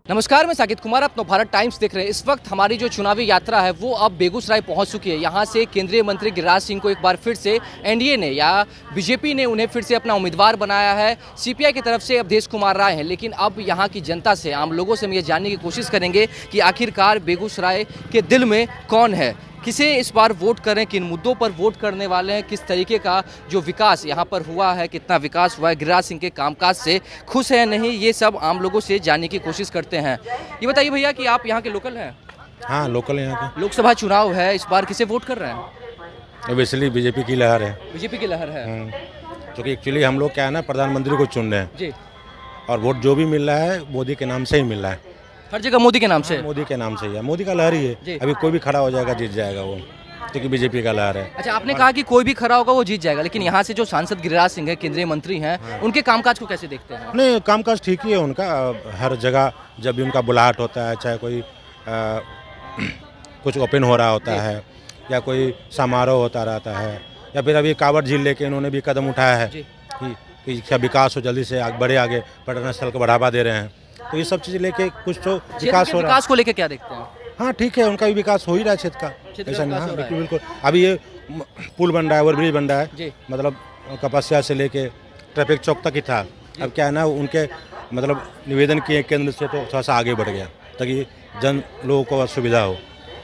नमस्कार, मैं साकिब कुमार, आप भारत टाइम्स देख रहे हैं। इस वक्त हमारी जो चुनावी यात्रा है वो अब बेगूसराय पहुंच चुकी है। यहां से केंद्रीय मंत्री गिरिराज सिंह को एक बार फिर से एनडीए ने या बीजेपी ने उन्हें फिर से अपना उम्मीदवार बनाया है। सीपीआई की तरफ से अवधेश कुमार राय हैं, लेकिन अब यहां की जनता से, आम लोगों से हम ये जानने की कोशिश करेंगे कि आखिरकार बेगूसराय के दिल में कौन है, किसे इस बार वोट करें, किन मुद्दों पर वोट करने वाले हैं, किस तरीके का जो विकास यहाँ पर हुआ है, कितना विकास हुआ है, गिरिराज सिंह के कामकाज से खुश है नहीं, ये सब आम लोगों से जानने की कोशिश करते हैं। ये बताइए भैया कि आप यहाँ के लोकल हैं? हाँ, लोकल यहाँ के। लोकसभा चुनाव है, इस बार किसे वोट कर रहे हैं? ओबियसली बीजेपी की लहर है। बीजेपी की लहर है। क्योंकि एक्चुअली हम लोग क्या है ना, प्रधानमंत्री को चुन रहे हैं जी। और वोट जो भी मिल रहा है मोदी के नाम से ही मिल रहा है। हर जगह मोदी के नाम से? मोदी के नाम से ही है, मोदी का लहर ही है। अभी कोई भी खड़ा हो जाएगा, जीत जाएगा वो, क्योंकि बीजेपी का लहर है। अच्छा, आपने कहा कि कोई भी खड़ा होगा वो जीत जाएगा, लेकिन यहाँ से जो सांसद गिरिराज सिंह है, केंद्रीय मंत्री हैं, उनके कामकाज को कैसे देखते हैं? नहीं, कामकाज ठीक ही है उनका। हर जगह जब भी उनका बुलाहट होता है, चाहे कोई कुछ ओपन हो रहा होता है या कोई समारोह होता रहता है, या फिर अभी कांवड़ झील लेके इन्होंने भी कदम उठाया है कि क्या विकास हो, जल्दी से बढ़े आगे, पर्यटन स्थल को बढ़ावा दे रहे हैं। तो ये सब चीज़ लेके कुछ तो विकास हो रहा है। विकास को लेके क्या देखते हैं? हाँ ठीक है, उनका भी विकास हो ही रहा है क्षेत्र का, ऐसा नहीं। हाँ बिल्कुल बिल्कुल। अभी ये पुल बन रहा है, ओवरब्रिज बन रहा है, मतलब कपस्या से लेके ट्रैफिक चौक तक ही था। अब क्या है ना, उनके मतलब निवेदन किए केंद्र से, तो थोड़ा सा आगे बढ़ गया ताकि जन लोगों को सुविधा हो।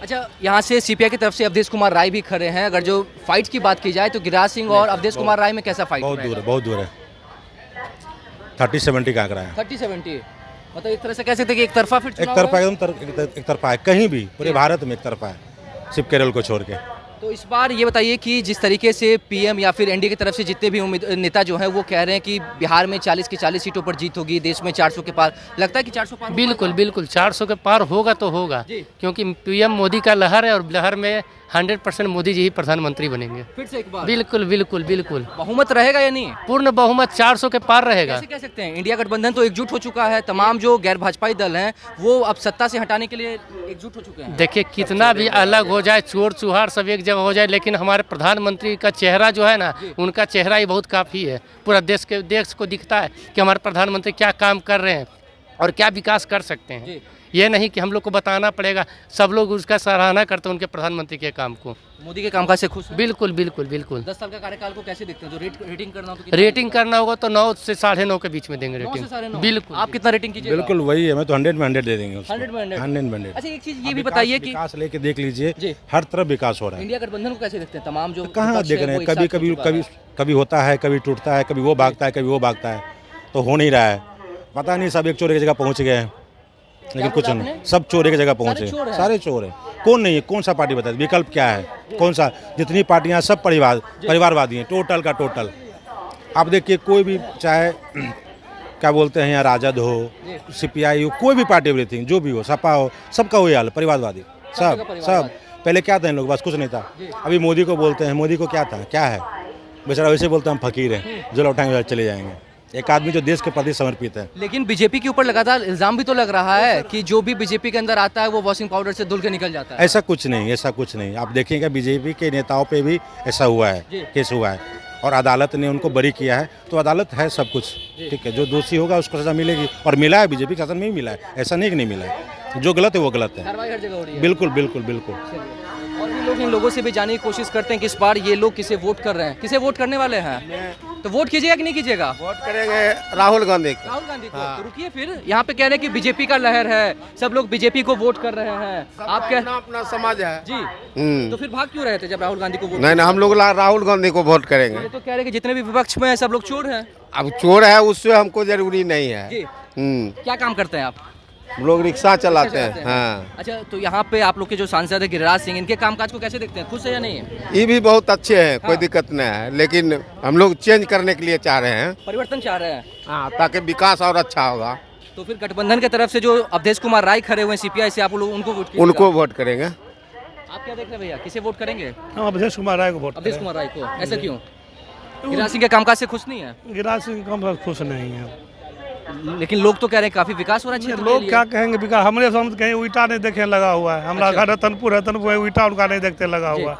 अच्छा, यहाँ से सीपीआई की तरफ से अवधेश कुमार राय भी खड़े हैं। अगर जो फाइट की बात की जाए तो गिरिराज सिंह और अवधेश कुमार राय में कैसा फाइट? बहुत दूर है, बहुत दूर है। 30-70 का आंकड़ा है। 30-70 मतलब एक तरह से कह सकते हैं कि एक तरफा फिर एक तरफा, एकदम एक तरफा है, कहीं भी पूरे भारत में एक तरफा है, सिर्फ केरल को छोड़ के। तो इस बार ये बताइए कि जिस तरीके से पीएम या फिर एनडीए की तरफ से जितने भी नेता जो हैं वो कह रहे हैं कि बिहार में 40 की 40 सीटों पर जीत होगी, देश में 400 के पार, लगता है कि 400 पार? बिल्कुल बिल्कुल 400 के पार होगा तो होगा, क्योंकि पीएम मोदी का लहर है और लहर में 100% मोदी जी ही प्रधानमंत्री बनेंगे फिर से एक बार। बिल्कुल बिल्कुल बिल्कुल। बहुमत रहेगा या नहीं? पूर्ण बहुमत 400 के पार रहेगा। कैसे कह सकते हैं? इंडिया गठबंधन तो एकजुट हो चुका है, तमाम जो गैर भाजपाई दल हैं वो अब सत्ता से हटाने के लिए एकजुट हो चुके हैं। देखिए, कितना भी अलग हो जाए, चोर चुहार सब एक जगह हो जाए, लेकिन हमारे प्रधानमंत्री का चेहरा जो है ना, उनका चेहरा ही बहुत काफ़ी है। पूरा देश को दिखता है कि हमारे प्रधानमंत्री क्या काम कर रहे हैं और क्या विकास कर सकते हैं। ये नहीं कि हम लोग को बताना पड़ेगा, सब लोग उसका सराहना करते हैं उनके प्रधानमंत्री के काम को। मोदी के कामकाज से खुश हैं? बिल्कुल बिल्कुल बिल्कुल। 10 साल का कार्यकाल को कैसे देखते हैं? जो रेटिंग करना हो तो रेटिंग करना होगा तो 9 से 9.5 के बीच में देंगे रेटिंग। बिल्कुल। आप कितना रेटिंग कीजिएगा? बिल्कुल वही है, मैं तो 100 में 100 दे देंगे उसको। 100 में 100? 100 में 100। अच्छा, एक चीज ये भी बताइए कि विकास लेके देख लीजिए, हर तरफ विकास हो रहा है। इंडिया गठबंधन को कैसे देखते हैं? तमाम जो कहाँ देख रहे हैं, कभी होता है, कभी टूटता है, कभी वो भागता है, कभी वो भागता है, तो हो नहीं रहा है। पता नहीं, सब एक चोर एक जगह पहुँच गए हैं, लेकिन कुछ नहीं, सब चोर एक जगह पहुँचे, सारे चोर हैं। कौन नहीं है? कौन सा पार्टी बताए? विकल्प क्या है? कौन सा? जितनी पार्टियां सब परिवारवादी हैं, टोटल का टोटल। आप देखिए, कोई भी, चाहे क्या बोलते हैं यहाँ, राजद हो, सीपीआई हो, कोई भी पार्टी, एवरीथिंग जो भी हो, सपा हो, सबका वही हाल, परिवारवादी, सब। पहले क्या था इन लोग? बस कुछ नहीं था। अभी मोदी को बोलते हैं, मोदी को क्या था, क्या है? बेचारा वैसे बोलते हैं हम फकीर हैं, जो लौटाएंगे चले जाएंगे। एक आदमी जो देश के प्रति समर्पित है। लेकिन बीजेपी के ऊपर लगातार इल्जाम भी तो लग रहा है कि जो भी बीजेपी के अंदर आता है वो वॉशिंग पाउडर से धुल के निकल जाता है। ऐसा कुछ नहीं, ऐसा कुछ नहीं। आप देखेंगे बीजेपी के नेताओं पे भी ऐसा हुआ है, केस हुआ है, और अदालत ने उनको बरी किया है। तो अदालत है सब कुछ, ठीक है। जो दोषी होगा उसको सजा मिलेगी, और मिला है, बीजेपी शासन में भी मिला है, ऐसा नहीं कि नहीं मिला है। जो गलत है वो गलत है। कार्रवाई हर जगह हो रही है। बिल्कुल बिल्कुल बिल्कुल। और भी लोग इन लोगों से भी जानने की कोशिश करते हैं कि इस बार ये लोग किसे वोट कर रहे हैं, किसे वोट करने वाले हैं। तो वोट कीजिएगा कि नहीं कीजिएगा? वोट करेंगे राहुल गांधी को। राहुल गांधी को। तो रुकिए, फिर यहाँ पे कह रहे हैं कि बीजेपी का लहर है, सब लोग बीजेपी को वोट कर रहे हैं। आप क्या? अपना समाज है जी। तो फिर भाग क्यों रहे थे जब राहुल गांधी को वोट? नहीं, हम लोग राहुल गांधी को वोट करेंगे। तो कह रहे हैं कि जितने भी विपक्ष में है सब लोग चोर हैं। अब चोर है, उससे हमको जरूरी नहीं है। क्या काम करते हैं आप? हम लोग रिक्शा चलाते हैं। हाँ। अच्छा, तो यहाँ पे आप लोग के जो सांसद है गिरिराज सिंह, इनके कामकाज को कैसे देखते हैं? खुश है या नहीं है? ये भी बहुत अच्छे हैं, कोई दिक्कत नहीं है, लेकिन हम लोग चेंज करने के लिए चाह रहे हैं, परिवर्तन चाह रहे हैं। हाँ, ताकि विकास और अच्छा होगा। तो फिर गठबंधन की तरफ से जो अवधेश कुमार राय खड़े हुए हैं सीपीआई से, आप लोग उनको वोट करेंगे। आप क्या देख रहे हैं भैया, किसे वोट करेंगे? हम अवधेश कुमार राय को वोट। अवधेश कुमार राय को, ऐसा क्यों? गिरिराज सिंह के कामकाज से खुश नहीं है? गिरिराज सिंह काम खुश नहीं है, लेकिन लोग तो कह रहे हैं काफी विकास हो रहा है। लोग क्या कहेंगे विकास? हमरे समझ कहीं ईटा नहीं देखे लगा हुआ है। हमारा घर रतनपुर ईटा उनका नहीं देखते लगा हुआ है।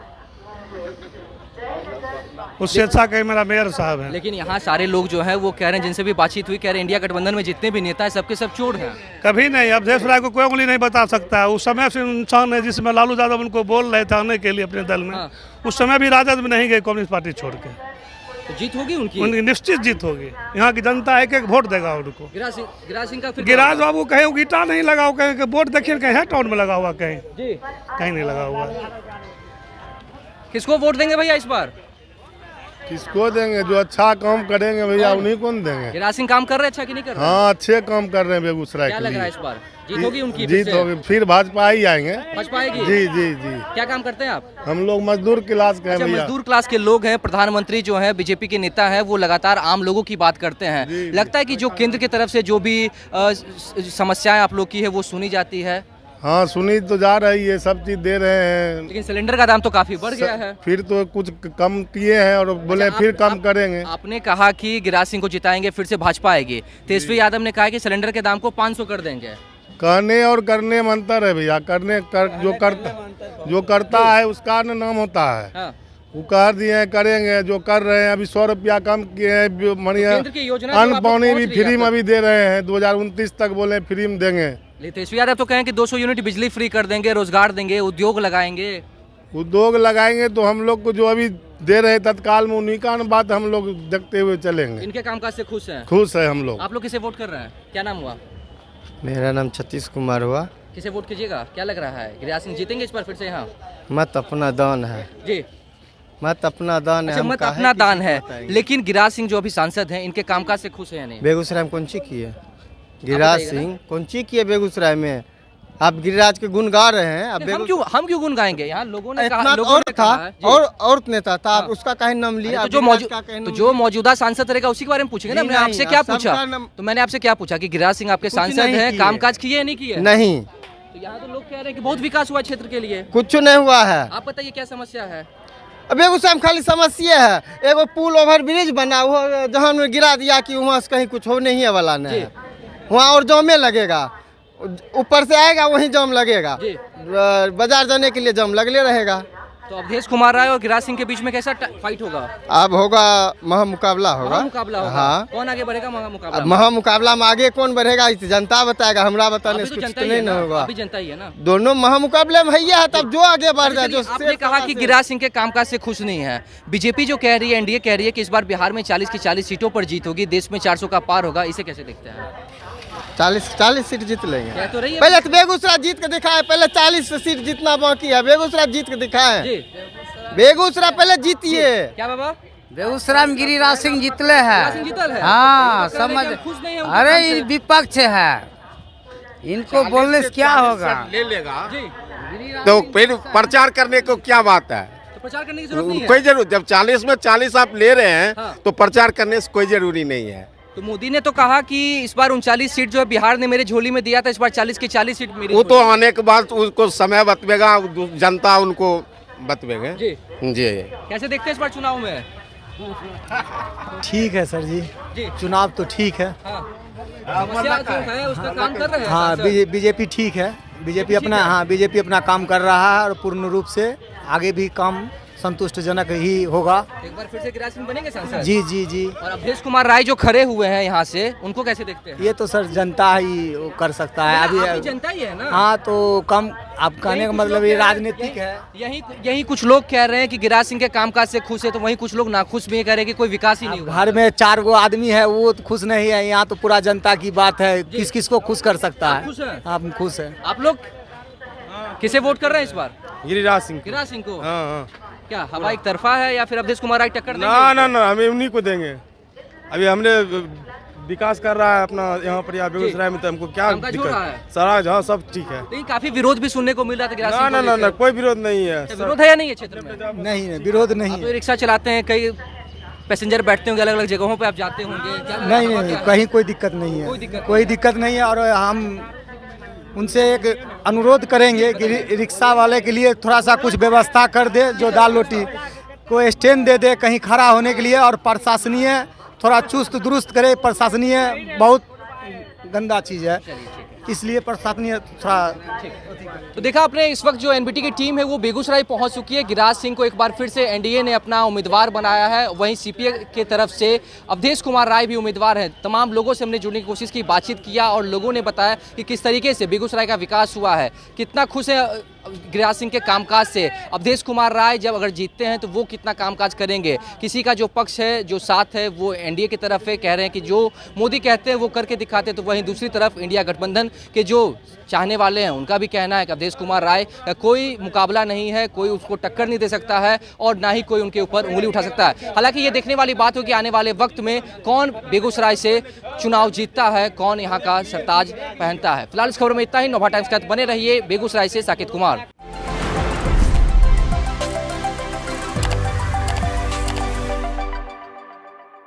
उससे अच्छा कहीं मेरा मेयर साहब है। लेकिन यहाँ सारे लोग जो हैं वो कह रहे हैं, जिनसे भी बातचीत हुई, कह रहे हैं इंडिया गठबंधन में जितने भी नेता हैं सबके सब चोर हैं। कभी नहीं, अवधेश राय को कोई उंगली नहीं बता सकता है। उस समय से इंसान है जिसमें लालू यादव उनको बोल रहे थे आने के लिए अपने दल में, उस समय भी राजद में नहीं गए कम्युनिस्ट पार्टी छोड़ के। तो जीत होगी उनकी निश्चित जीत होगी। यहाँ की जनता एक एक वोट देगा उनको। गिरिराज सिंह का फिर गिरिराज बाबू कहीं ईटा नहीं लगा हुआ, कहीं वोट देखिए कहीं है टाउन में लगा हुआ, कहीं जी कहीं नहीं लगा हुआ। किसको वोट देंगे भैया इस बार? किसको देंगे? जो अच्छा काम करेंगे भैया उन्हीं को न देंगे। गिरिराज सिंह काम कर रहे हैं अच्छा कि नहीं कर रहे? हाँ, अच्छे काम कर रहे हैं बेगूसराय क्या के लग रहा है लिए। इस बार जीत होगी उनकी? जीत होगी, फिर भाजपा ही आएंगे। भाजपा आएगी? जी जी जी। क्या काम करते हैं आप? हम लोग मजदूर क्लास के हैं अच्छा, भैया। मजदूर क्लास के लोग हैं। प्रधानमंत्री जो हैं बीजेपी के नेता हैं, वो लगातार आम लोगों की बात करते हैं। लगता है कि जो केंद्र की तरफ से जो भी समस्याएं आप लोग की है वो सुनी जाती है। हाँ, सुनी तो जा रही है, सब चीज दे रहे हैं। लेकिन सिलेंडर का दाम तो काफी बढ़ गया है। फिर तो कुछ कम किए हैं और बोले अच्छा, फिर कम करेंगे। आपने कहा कि गिरिराज सिंह को जिताएंगे, फिर से भाजपा आएगी। तेजस्वी यादव ने कहा कि सिलेंडर के दाम को 500 कर देंगे। कहने और करने में अंतर है भैया। जो करता है उसका न नाम होता है। हाँ। वो कह दिए हैं करेंगे, जो कर रहे हैं। अभी 100 रुपया कम किए हैं, केंद्र की योजना जो अन्न आप पानी लोग भी पहुंच रही फ्री है में भी दे रहे हैं। 2029 तक बोले फ्री में देंगे। तेजस्वी यादव तो कहें कि 200 यूनिट बिजली फ्री कर देंगे, रोजगार देंगे, उद्योग लगाएंगे। उद्योग लगाएंगे तो हम लोग को जो अभी दे रहे तत्काल में उन्हीं का बात हम लोग देखते हुए चलेंगे। इनके कामकाज से खुश हैं? खुश है हम लोग। आप लोग किसे वोट कर रहे हैं? क्या नाम हुआ? मेरा नाम सतीश कुमार हुआ। किसे वोट कीजिएगा? क्या लग रहा है गिरिराज सिंह जीतेंगे इस बार फिर से यहाँ? मत अपना दान है जी, मत अपना दान है। अच्छा, हम मत काहे अपना किसी दान को है। बताएंगे? लेकिन गिरिराज सिंह जो अभी सांसद हैं, इनके कामकाज से खुश है या नहीं? बेगूसराय में कौन सी की है? गिरिराज बताइएगा सिंह कौन सी की है बेगूसराय में? आप गिरिराज के गुण गा रहे हैं। अब हम क्यों गुण गाएंगे? यहाँ लोगों ने इतना लोगों और ने था कहा है। जी। और नेता था, आप उसका कहीं नाम अरे लिया? तो आप जो गिरिराज का कहीं तो नाम जो लिया? मौजूदा सांसद रहेगा उसी के बारे में पूछेंगे ना। जी मैंने आपसे नहीं, क्या आप पूछा? सबका नाम- तो मैंने आपसे क्या पूछा कि गिरिराज सिंह आपके कुछ सांसद नहीं हैं, किए। कामकाज किए या नहीं किए? नहीं, तो यहाँ तो लोग कह रहे हैं कि बहुत विकास हुआ क्षेत्र के लिए। कुछ नहीं हुआ है। आप बताइए क्या समस्या है? अब बेगूसराय में खाली समस्या है। एगो पुल ओवर ब्रिज बना हुआ, जहाँ में गिरा दिया कि वहाँ से कहीं कुछ हो नहीं है वाला नहीं है। वहाँ और जामे लगेगा, ऊपर से आएगा वहीं जाम लगेगा। जी। बाजार जाने के लिए जाम लगले रहेगा। तो अवधेश कुमार राय और गिरिराज सिंह के बीच में कैसा फाइट होगा? अब होगा महामुकाबला होगा। मुकाबला होगा। हाँ। कौन आगे बढ़ेगा मुकाबला? अब महामुकाबला में आगे कौन बढ़ेगा इस जनता बताएगा। हमरा बताने अभी से तो कुछ जनता तो ही है नहीं ना, होगा। अभी जनता ही है ना। दोनों महामुकाबले में है, तब जो आगे बढ़ जाए। जो आपने कहा कि गिरिराज सिंह के कामकाज से खुश नहीं है। बीजेपी जो कह रही है, एनडीए कह रही है कि इस बार बिहार में 40 की 40 सीटों पर जीत होगी, देश में 400 का पार होगा। इसे कैसे देखते हैं? 40 सीट जीत लेंगे। कह तो रही है पहले तो बेगूसराय जीत के दिखाए। पहले 40 सीट जीतना बाकी है। बेगूसराय जीत के दिखाए। जी। बेगूसराय पहले जीतिए। क्या बाबा? बेगूसराय में गिरिराज सिंह जीतले गिरिराज सिंह है। जीतल है? हाँ, तो कह रहे हैं कि समझ। हम खुश नहीं हैं उनके अरे काम ये से। विपक्ष है, इनको बोलने से क्या होगा? ले लेगा जी। तो फिर प्रचार करने को क्या बात है? तो प्रचार करने की जरूरत नहीं है। कोई जरूरत, जब 40 में 40 आप ले रहे हैं हाँ। तो प्रचार करने से कोई जरूरी नहीं है। तो मोदी ने तो कहा कि इस बार 39 सीट जो है बिहार ने मेरे झोली में दिया था, इस बार 40 की 40 सीट मेरी वो झोली तो में। आने के बाद उसको समय बतवेगा, जनता उनको बतवेगा। जी। जी। कैसे देखते हैं इस बार चुनाव में? ठीक है सर जी, जी। चुनाव तो ठीक है। हाँ। समस्या जो है उसका काम कर रहे हैं हाँ, सांसद। बीजेपी ठीक है। बीजेपी ठीक अपना है। हाँ बीजेपी अपना काम कर रहा है और पूर्ण रूप से आगे भी काम संतुष्टजनक ही होगा। एक बार फिर से गिरिराज सिंह बनेंगे सांसद? जी जी जी। और अवधेश कुमार राय जो खड़े हुए हैं यहाँ से, उनको कैसे देखते हैं? ये तो सर जनता ही वो कर सकता है। आप भी अभी जनता ही है ना? हाँ, तो कम आप कहने का मतलब ये राजनीतिक है। यही कुछ लोग कह रहे हैं कि गिरिराज सिंह के कामकाज से खुश है, तो वहीं कुछ लोग नाखुश भी कह रहे हैं कि कोई विकास ही नहीं हुआ। घर में 4 गो आदमी है, वो तो खुश नहीं है। यहाँ तो पूरा जनता की बात है, किस किस को खुश कर सकता आप है। खुश हैं? आप खुश है। आप लोग किसे वोट कर रहे हैं इस बार? गिरिराज सिंह। गिरिराज सिंह को? हाँ। क्या हवा एक तरफा है या फिर अवधेश कुमार राय टक्कर देंगे? ना, हमें उन्हीं को देंगे। अभी हमने विकास कर रहा है अपना यहाँ पर, या बेगूसराय में, तो हमको क्या कामकाज हो रहा है? सारा जहाँ सब ठीक है। लेकिन काफी विरोध भी सुनने को मिल रहा था गिरिराज सिंह को ना, लेकर। कोई विरोध नहीं है। विरोध है या नहीं है क्षेत्र में? नहीं, विरोध नहीं आप है। तो रिक्शा चलाते हैं, कई पैसेंजर बैठते होंगे, अलग अलग जगहों पे आप जाते होंगे। क्या नहीं हवा नहीं, क्या है? कहीं कोई दिक्कत नहीं है। कोई दिक्कत नहीं है। और हम उनसे एक अनुरोध करेंगे कि रिक्शा वाले के लिए थोड़ा सा कुछ व्यवस्था कर दे, जो दाल रोटी को स्टैंड दे दे कहीं खड़ा होने के लिए। और प्रशासनीय थोड़ा चुस्त दुरुस्त करे। प्रशासनीय बहुत गंदा चीज़ है। इसलिए प्रशासनीय थोड़ा तो देखा आपने इस वक्त जो एनबीटी की टीम है वो बेगूसराय पहुंच चुकी है। गिरिराज सिंह को एक बार फिर से एनडीए ने अपना उम्मीदवार बनाया है। वहीं सीपीए के तरफ से अवधेश कुमार राय भी उम्मीदवार हैं। तमाम लोगों से हमने जुड़ने की कोशिश की, बातचीत किया और लोगों ने बताया कि किस तरीके से बेगूसराय का विकास हुआ है, कितना खुश है गिरिराज सिंह के कामकाज से। अवधेश कुमार राय जब अगर जीतते हैं तो वो कितना कामकाज करेंगे। किसी का जो पक्ष है, जो साथ है, वो एनडीए की तरफ है, कह रहे हैं कि जो मोदी कहते हैं वो करके दिखाते हैं। तो वहीं दूसरी तरफ इंडिया गठबंधन के जो चाहने वाले हैं उनका भी कहना है कि अवधेश कुमार राय का कोई मुकाबला नहीं है, कोई उसको टक्कर नहीं दे सकता है और ना ही कोई उनके ऊपर उंगली उठा सकता है। हालांकि ये देखने वाली बात होगी आने वाले वक्त में कौन बेगूसराय से चुनाव जीतता है, कौन यहाँ का सरताज पहनता है। फिलहाल इस खबर में इतना ही। नोभा टाइम्स के साथ बने रहिए। बेगूसराय से साकेत कुमार।